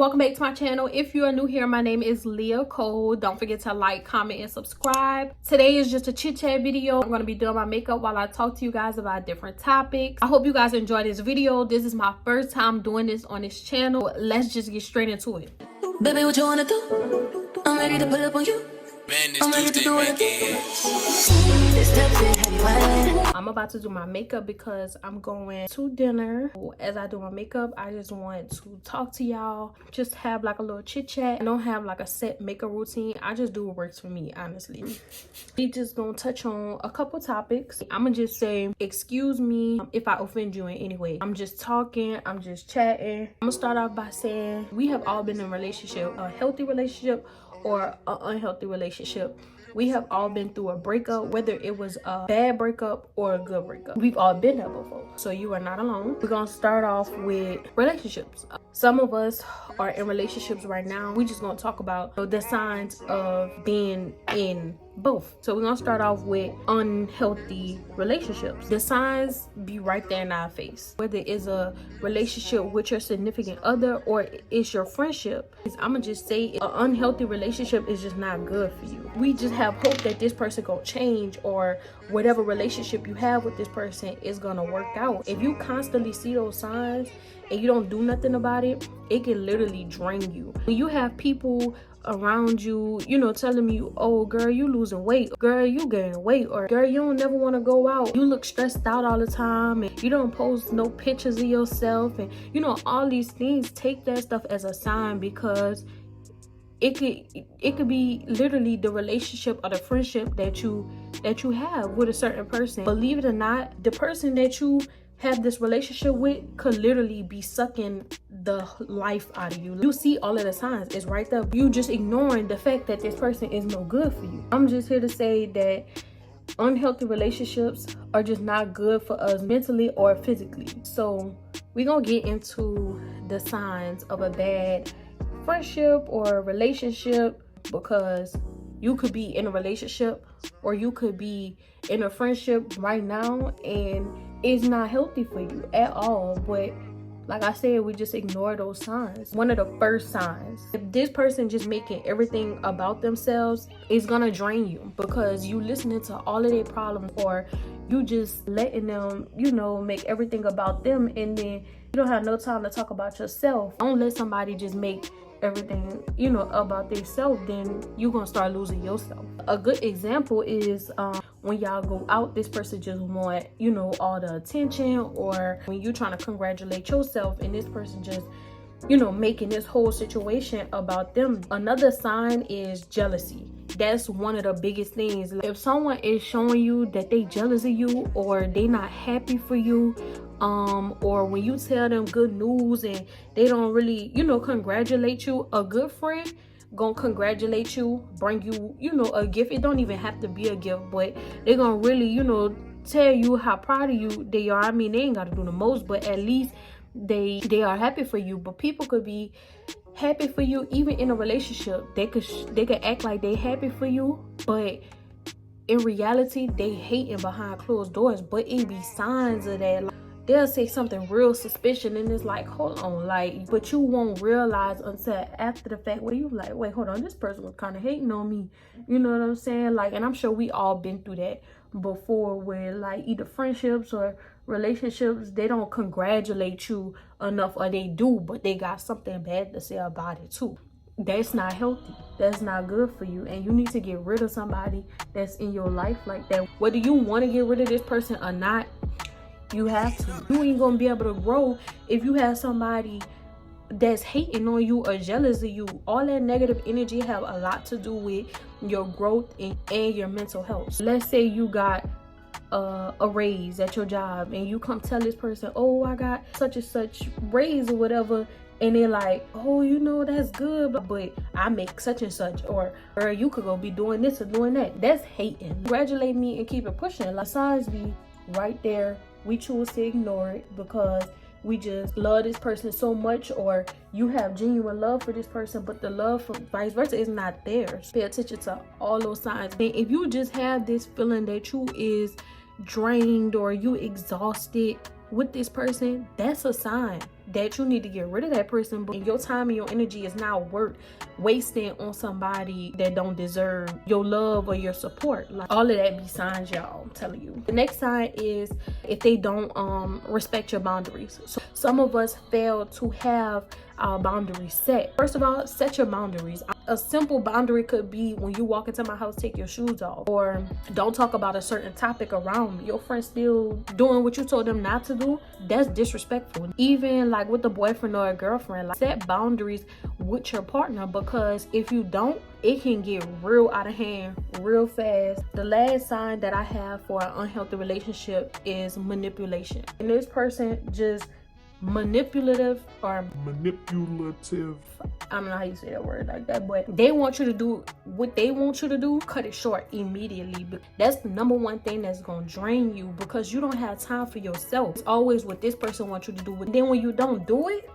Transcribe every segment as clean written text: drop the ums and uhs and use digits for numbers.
welcome back to my channel. If you are new here, my name is Leah Cole. Don't forget to like, comment, and subscribe. Today is just a chit chat video. I'm going to be doing my makeup while I talk to you guys about different topics. I hope you guys enjoy this video. This is my first time doing this on this channel. Let's just get straight into it. Baby, what you wanna do? I'm ready to pull up on you. Man, this I'm ready to Tuesday do make it. I'm about to do my makeup because I'm going to dinner. As I do my makeup, I just want to talk to y'all, just have like a little chit chat. I don't have like a set makeup routine. I just do what works for me, honestly. We just gonna touch on a couple topics. I'm gonna just say excuse me if I offend you in any way. I'm just talking, I'm just chatting. I'm gonna start off by saying we have all been in a relationship, a healthy relationship or an unhealthy relationship. We have all been through a breakup, whether it was a bad breakup or a good breakup. We've all been there before, so you are not alone. We're gonna start off with relationships. Some of us are in relationships right now. We just gonna talk about the signs of being in both. So we're gonna start off with unhealthy relationships. The signs be right there in our face. Whether it's a relationship with your significant other or it's your friendship, I'm gonna just say an unhealthy relationship is just not good for you. We just have hope that this person gonna change, or whatever relationship you have with this person is gonna work out. If you constantly see those signs and you don't do nothing about it, it can literally drain you. When you have people around you, telling you, oh girl, you losing weight, girl, you gaining weight, or girl, you don't never want to go out, you look stressed out all the time, and you don't post no pictures of yourself, and all these things, take that stuff as a sign, because it could be literally the relationship or the friendship that you have with a certain person. Believe it or not, the person that you have this relationship with could literally be sucking the life out of you. You see all of the signs, it's right there. You just ignoring the fact that this person is no good for you. I'm just here to say that unhealthy relationships are just not good for us mentally or physically. So we're gonna get into the signs of a bad friendship or a relationship, because you could be in a relationship or you could be in a friendship right now and it's not healthy for you at all. But like I said, we just ignore those signs. One of the first signs, if this person just making everything about themselves, it's gonna drain you, because you listening to all of their problems, or you just letting them, make everything about them, and then you don't have no time to talk about yourself. Don't let somebody just make everything about themselves, then you're gonna start losing yourself. A good example is when y'all go out, this person just want all the attention, or when you're trying to congratulate yourself and this person just making this whole situation about them. Another sign is jealousy. That's one of the biggest things. If someone is showing you that they jealous of you, or they not happy for you, or when you tell them good news and they don't really congratulate you, a good friend gonna congratulate you, bring you a gift. It don't even have to be a gift, but they gonna really tell you how proud of you they are. I mean, they ain't gotta do the most, but at least they are happy for you. But people could be happy for you even in a relationship. They could act like they happy for you, but in reality they hating behind closed doors. But it be signs of that. Like, they'll say something real suspicious, and it's like, hold on, but you won't realize until after the fact, where you like, wait, hold on, this person was kind of hating on me. You know what I'm saying? And I'm sure we all been through that before, where either friendships or relationships, they don't congratulate you enough, or they do, but they got something bad to say about it too. That's not healthy. That's not good for you, and you need to get rid of somebody that's in your life like that. Whether you want to get rid of this person or not, you have to. You ain't gonna be able to grow if you have somebody that's hating on you or jealous of you. All that negative energy have a lot to do with your growth and your mental health. Let's say you got a raise at your job, and you come tell this person, oh, I got such and such raise or whatever, and they're like, oh, that's good, but I make such and such, or you could go be doing this or doing that. That's hating. Congratulate me and keep it pushing. Signs be right there. We choose to ignore it because we just love this person so much, or you have genuine love for this person, but the love from vice versa is not there. Pay attention to all those signs. And if you just have this feeling that you is drained or you exhausted with this person, that's a sign. that you need to get rid of that person, but your time and your energy is not worth wasting on somebody that don't deserve your love or your support. Like, all of that be signs, y'all. I'm telling you. The next sign is if they don't respect your boundaries. So some of us fail to have our boundaries set. First of all, set your boundaries. A simple boundary could be, when you walk into my house, take your shoes off, or don't talk about a certain topic around me. Your friend's still doing what you told them not to do. That's disrespectful. Even like with a boyfriend or a girlfriend, like, set boundaries with your partner, because if you don't, it can get real out of hand real fast. The last sign that I have for an unhealthy relationship is manipulation. And this person just manipulative. I don't know how you say that word like that, but they want you to do what they want you to do. Cut it short immediately. That's the number one thing that's gonna drain you, because you don't have time for yourself. It's always what this person wants you to do, and then when you don't do it,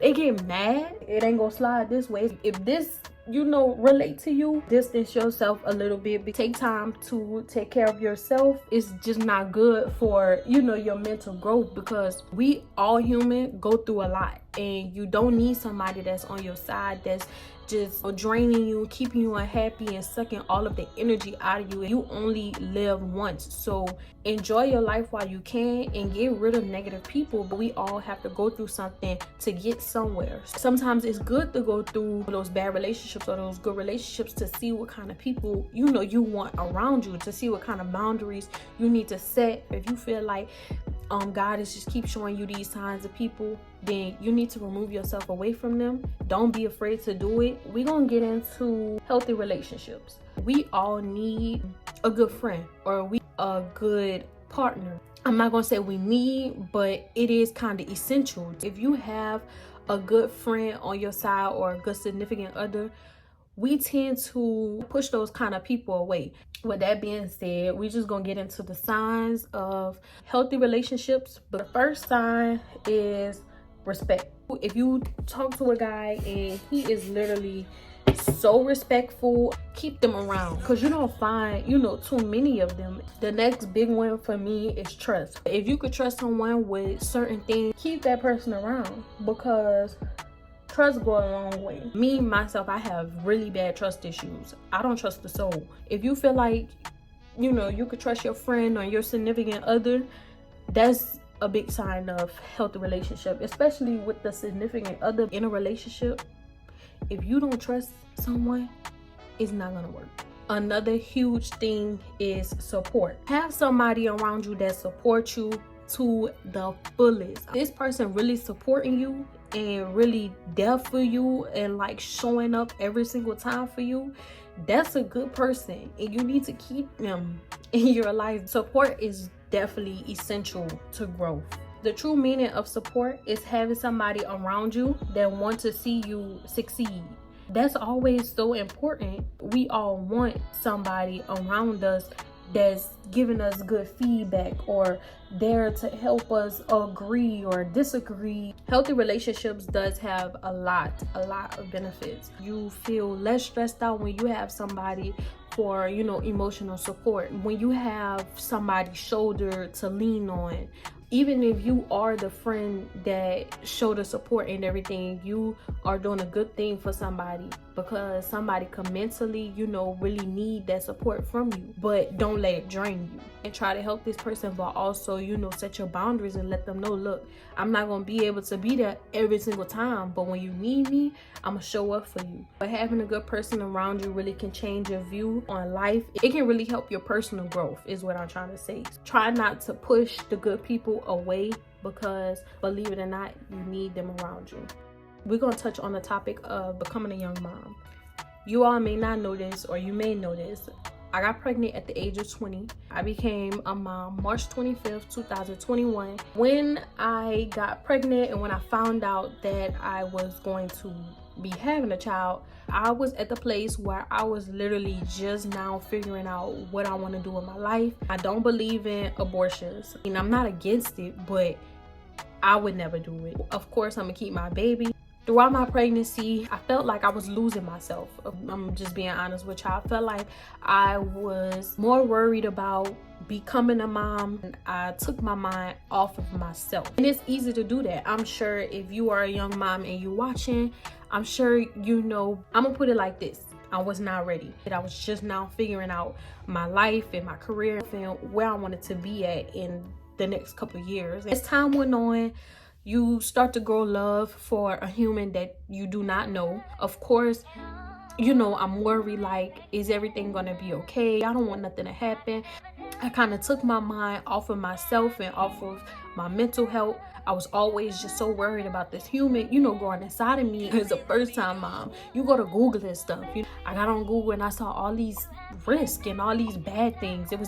they get mad. It ain't gonna slide this way. If this, relate to you, distance yourself a little bit. Take time to take care of yourself. It's just not good for your mental growth, because we all human go through a lot, and you don't need somebody that's on your side that's just draining you, keeping you unhappy, and sucking all of the energy out of you. You only live once, so enjoy your life while you can and get rid of negative people. But we all have to go through something to get somewhere. Sometimes it's good to go through those bad relationships or those good relationships to see what kind of people you want around you, to see what kind of boundaries you need to set. If you feel like God is just keep showing you these signs of people, then you need to remove yourself away from them. Don't be afraid to do it. We're gonna get into healthy relationships. We all need a good friend, or a good partner. I'm not gonna say we need, but it is kind of essential. If you have a good friend on your side or a good significant other, we tend to push those kind of people away. With that being said, we just gonna get into the signs of healthy relationships. But the first sign is respect. If you talk to a guy and he is literally so respectful, keep them around, because you don't find too many of them. The next big one for me is trust. If you could trust someone with certain things, keep that person around, because trust go a long way. Me, myself, I have really bad trust issues. I don't trust the soul. If you feel like, you could trust your friend or your significant other, that's a big sign of healthy relationship, especially with the significant other in a relationship. If you don't trust someone, it's not gonna work. Another huge thing is support. Have somebody around you that supports you to the fullest. This person really supporting you and really there for you and like showing up every single time for you, that's a good person, and you need to keep them in your life. Support is definitely essential to growth. The true meaning of support is having somebody around you that want to see you succeed. That's always so important. We all want somebody around us that's giving us good feedback or there to help us agree or disagree. Healthy relationships does have a lot of benefits. You feel less stressed out when you have somebody for emotional support, when you have somebody's shoulder to lean on. Even if you are the friend that showed the support and everything, you are doing a good thing for somebody, because somebody could mentally, really need that support from you. But don't let it drain you, and try to help this person, but also, set your boundaries and let them know, look, I'm not going to be able to be there every single time, but when you need me, I'm going to show up for you. But having a good person around you really can change your view on life. It can really help your personal growth, is what I'm trying to say. Try not to push the good people away, because believe it or not, you need them around you. We're going to touch on the topic of becoming a young mom. You all may not know this, or you may know this. I got pregnant at the age of 20. I became a mom March 25th, 2021. When I got pregnant and when I found out that I was going to be having a child, I was at the place where I was literally just now figuring out what I want to do in my life. I don't believe in abortions. I'm not against it, but I would never do it. Of course, I'm gonna keep my baby. Throughout my pregnancy, I felt like I was losing myself. I'm just being honest with y'all. I felt like I was more worried about becoming a mom. I took my mind off of myself. And it's easy to do that. I'm sure if you are a young mom and you're watching, I'm sure you know, I'm gonna put it like this. I was not ready. I was just now figuring out my life and my career and where I wanted to be at in the next couple of years. As time went on, you start to grow love for a human that you do not know. Of course, you know, I'm worried, like, is everything gonna be okay? I don't want nothing to happen. I kind of took my mind off of myself and off of my mental health. I was always just so worried about this human, you know, growing inside of me. As a first-time mom, you go to Google and stuff. I got on Google and I saw all these risks and all these bad things. It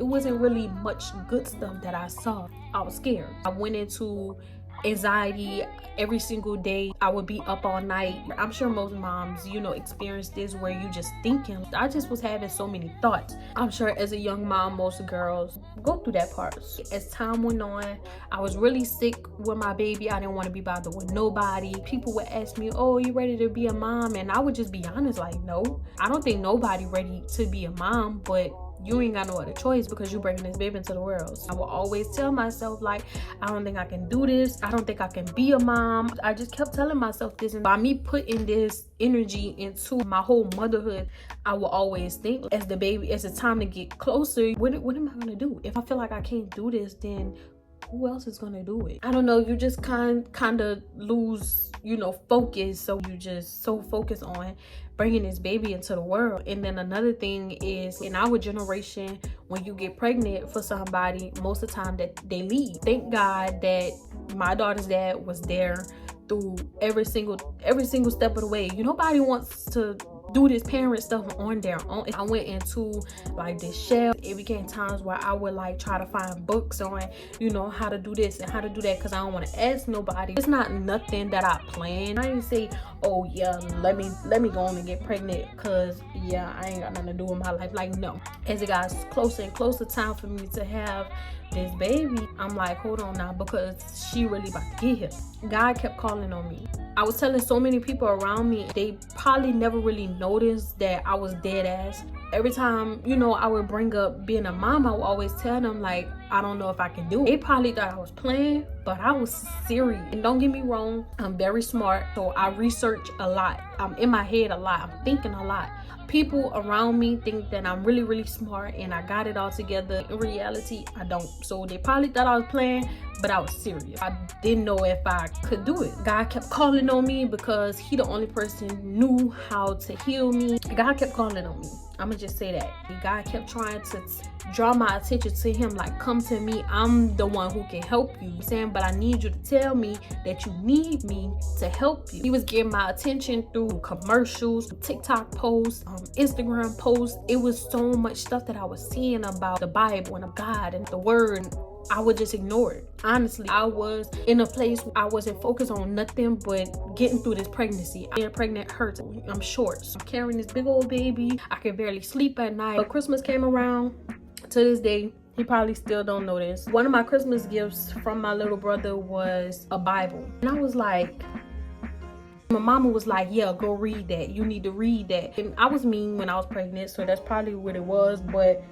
wasn't really much good stuff that I saw. I was scared. I went into anxiety every single day. I would be up all night. I'm sure most moms, you know, experience this where you just thinking. I just was having so many thoughts. I'm sure as a young mom, most girls go through that part. As time went on, I was really sick with my baby. I didn't want to be bothered with nobody. People would ask me, oh, you ready to be a mom? And I would just be honest, like, no. I don't think nobody ready to be a mom, but you ain't got no other choice because you're bringing this baby into the world. So I will always tell myself, like, I don't think I can do this. I don't think I can be a mom. I just kept telling myself this. And by me putting this energy into my whole motherhood, I will always think, as the time to get closer, what am I gonna do? If I feel like I can't do this, then who else is gonna do it? I don't know. You just kind of lose, you know, focus. So you just so focused on bringing this baby into the world. And then another thing is, in our generation, when you get pregnant for somebody, most of the time that they leave. Thank God that my daughter's dad was there through every single step of the way. Nobody wants to do this parent stuff on their own. I went into like this shell. It became times where I would like try to find books on, you know, how to do this and how to do that, because I don't want to ask nobody. It's not nothing that I planned. I didn't say, oh yeah, let me go on and get pregnant because yeah, I ain't got nothing to do with my life. Like, no. As it got closer and closer time for me to have this baby, I'm like, hold on now, because she really about to get here. God kept calling on me. I was telling so many people around me, they probably never really noticed that I was dead ass. Every time, you know, I would bring up being a mom, I would always tell them, like, I don't know if I can do it. They probably thought I was playing, but I was serious. And don't get me wrong, I'm very smart, so I research a lot. I'm in my head a lot. I'm thinking a lot. People around me think that I'm really, really smart and I got it all together. In reality, I don't. So they probably thought I was playing, but I was serious. I didn't know if I could do it. God kept calling on me because he the only person knew how to heal me. God kept calling on me. I'm gonna just say that. God kept trying to draw my attention to him, like, come to me. I'm the one who can help you. But I need you to tell me that you need me to help you. He was getting my attention through commercials, TikTok posts, Instagram posts. It was so much stuff that I was seeing about the Bible and God and the word. I would just ignore it. Honestly, I was in a place where I wasn't focused on nothing but getting through this pregnancy. Being pregnant hurts. I'm short. So I'm carrying this big old baby. I can barely sleep at night. But Christmas came around. To this day, he probably still don't know this. One of my Christmas gifts from my little brother was a Bible. And I was like, my mama was like, yeah, go read that. You need to read that. And I was mean when I was pregnant, so that's probably what it was. But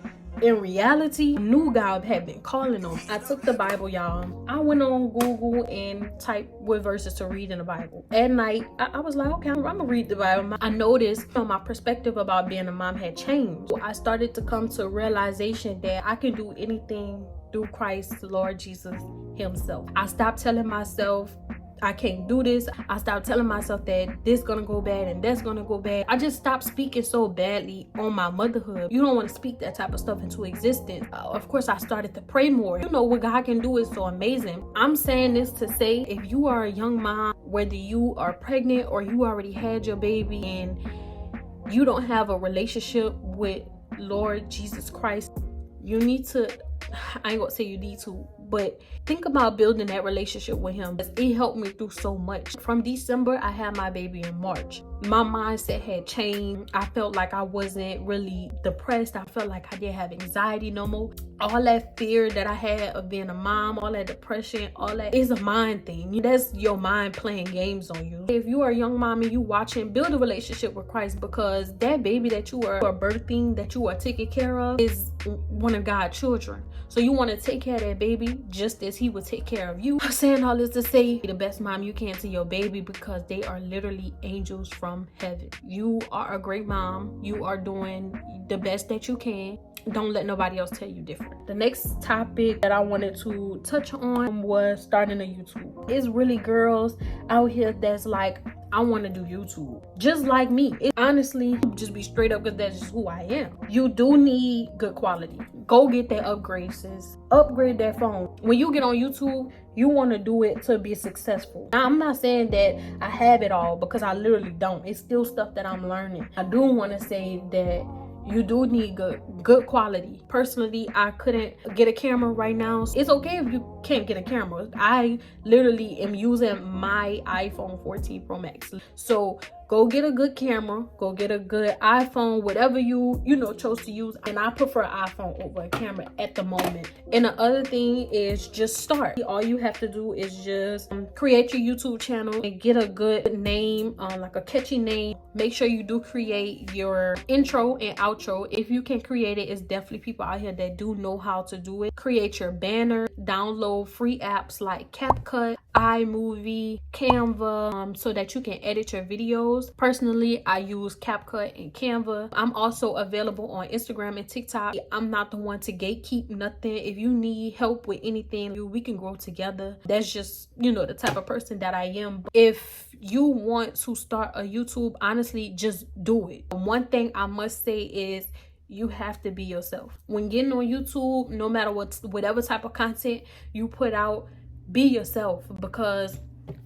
in reality, I knew God had been calling on me. I took the Bible, y'all. I went on Google and typed what verses to read in the Bible. At night, I was like, okay, I'm gonna read the Bible. I noticed, you know, my perspective about being a mom had changed. I started to come to a realization that I can do anything through Christ, the Lord Jesus himself. I stopped telling myself I can't do this. I stopped telling myself that this gonna go bad and that's gonna go bad. I just stopped speaking so badly on my motherhood. You don't want to speak that type of stuff into existence. Of course, I started to pray more. You know, what God can do is so amazing. I'm saying this to say, if you are a young mom, whether you are pregnant or you already had your baby and you don't have a relationship with Lord Jesus Christ, you need to, I ain't gonna say you need to, but think about building that relationship with him. It helped me through so much. From December, I had my baby in March. my mindset had changed. I felt like I wasn't really depressed. I felt like I didn't have anxiety no more. All that fear that I had of being a mom, all that depression, all that is a mind thing. That's your mind playing games on you. If you are a young mom and you watching, build a relationship with Christ, because that baby that you are birthing, that you are taking care of, is one of God's children. So you want to take care of that baby just as he would take care of you. I'm saying all this to say, be the best mom you can to your baby, because they are literally angels from heaven. You are a great mom. You are doing the best that you can. Don't let nobody else tell you different. The next topic that I wanted to touch on was starting a YouTube. It's really girls out here that's like, I want to do YouTube just like me. It honestly, just be straight up, because that's just who I am. You do need good quality. Go get that upgrade, sis. Upgrade that phone. When you get on YouTube, you want to do it to be successful. Now, I'm not saying that I have it all, because I literally don't. It's still stuff that I'm learning. I do want to say that you do need good quality. Personally, I couldn't get a camera right now. It's okay if you can't get a camera. I literally am using my iPhone 14 Pro Max. So go get a good camera, go get a good iPhone, whatever you chose to use. And I prefer iPhone over a camera at the moment. And the other thing is just start. All you have to do is just create your YouTube channel and get a good name, like a catchy name. Make sure you do create your intro and outro. If you can create it, it's definitely people out here that do know how to do it. Create your banner, download free apps like CapCut, iMovie, Canva, so that you can edit your videos. Personally, I use CapCut and Canva. I'm also available on Instagram and TikTok. I'm not the one to gatekeep nothing. If you need help with anything, we can grow together. That's just, the type of person that I am. If you want to start a YouTube, honestly, just do it. One thing I must say is, you have to be yourself. When getting on YouTube, no matter whatever type of content you put out, be yourself, because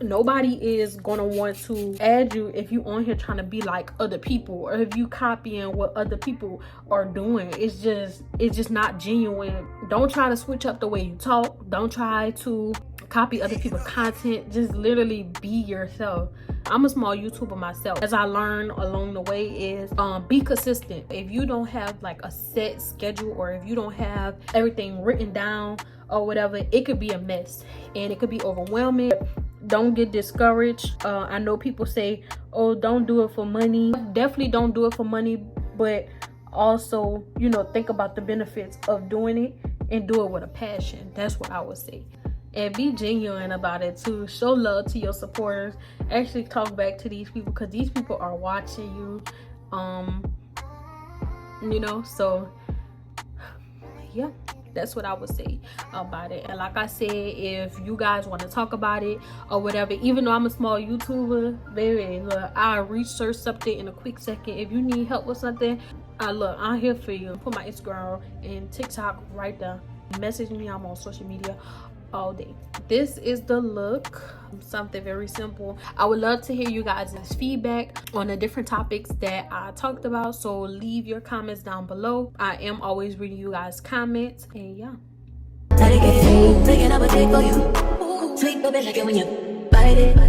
nobody is gonna want to add you if you on here trying to be like other people, or if you copying what other people are doing. It's just not genuine. Don't try to switch up the way you talk. Don't try to copy other people's content. Just literally be yourself. I'm a small YouTuber myself. As I learned along the way is be consistent. If you don't have like a set schedule, or if you don't have everything written down or whatever, it could be a mess and it could be overwhelming. Don't get discouraged. I know people say, oh, don't do it for money. Definitely don't do it for money, but also, think about the benefits of doing it, and do it with a passion. That's what I would say. And be genuine about it too. Show love to your supporters. Actually talk back to these people, because these people are watching you. So yeah, that's what I would say about it. And like I said, if you guys want to talk about it or whatever, even though I'm a small YouTuber, baby, look, I'll research something in a quick second. If you need help with something, I'm here for you. Put my Instagram and TikTok right there. Message me. I'm on social media all day. This is the look. Something very simple. I would love to hear you guys' feedback on the different topics that I talked about, so leave your comments down below. I am always reading you guys' comments. And yeah, Sweet baby, like it when you bite it.